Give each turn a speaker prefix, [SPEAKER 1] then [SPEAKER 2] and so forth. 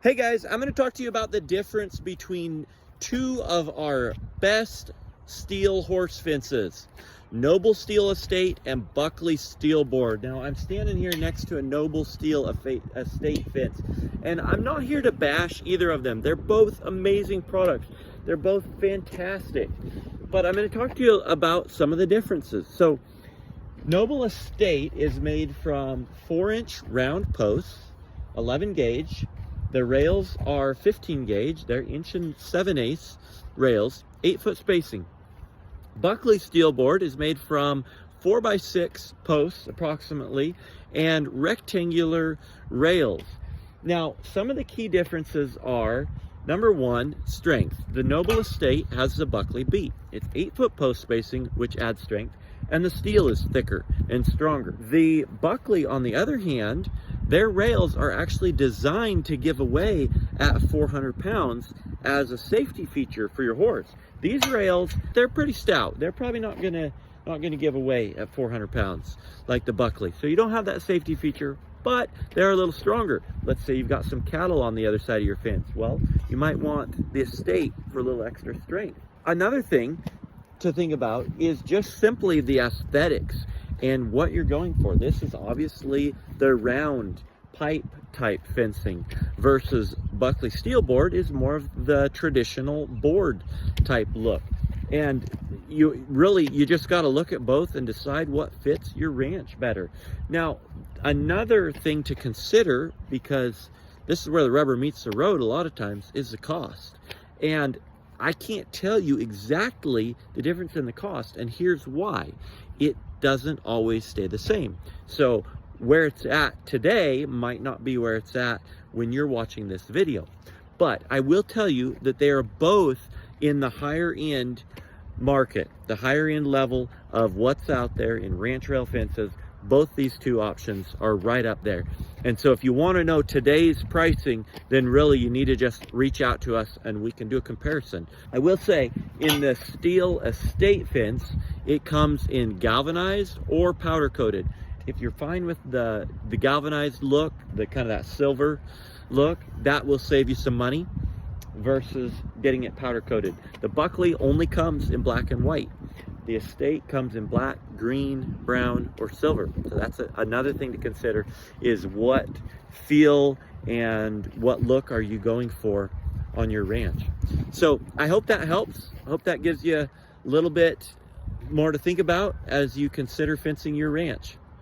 [SPEAKER 1] Hey guys, I'm going to talk to you about the difference between two of our best steel horse fences, Noble Steel Estate and Buckley Steel Board. Now I'm standing here next to a Noble Steel Estate fence, and I'm not here to bash either of them. They're both amazing products. They're both fantastic, but I'm going to talk to you about some of the differences. So Noble Estate is made from 4-inch round posts, 11 gauge. The rails are 15 gauge, they're 1 7/8" rails, 8-foot spacing. Buckley Steel Board is made from 4x6 posts approximately and rectangular rails. Now, some of the key differences are, number one, strength. The Noble Estate has the Buckley beat. It's 8-foot post spacing, which adds strength, and the steel is thicker and stronger. The Buckley, on the other hand, their rails are actually designed to give away at 400 pounds as a safety feature for your horse. These rails, they're pretty stout. They're probably not gonna give away at 400 pounds like the Buckley. So you don't have that safety feature, but they're a little stronger. Let's say you've got some cattle on the other side of your fence. Well, you might want the Estate for a little extra strength. Another thing to think about is just simply the aesthetics and what you're going for. This is obviously the round pipe type fencing versus Buckley Steel Board is more of the traditional board type look. And you just got to look at both and decide what fits your ranch better. Now, another thing to consider, because this is where the rubber meets the road a lot of times, is the cost. And I can't tell you exactly the difference in the cost, and here's why. It doesn't always stay the same. So where it's at today might not be where it's at when you're watching this video. But I will tell you that they are both in the higher end market, the higher end level of what's out there in ranch rail fences. Both these two options are right up there. And so if you want to know today's pricing, then really you need to just reach out to us and we can do a comparison. I will say, in the Steel Estate fence, it comes in galvanized or powder coated. If you're fine with the galvanized look, the kind of that silver look, that will save you some money versus getting it powder coated. The Buckley only comes in black and white. The Estate comes in black, green, brown, or silver. So that's another thing to consider, is what feel and what look are you going for on your ranch. So I hope that helps. I hope that gives you a little bit more to think about as you consider fencing your ranch.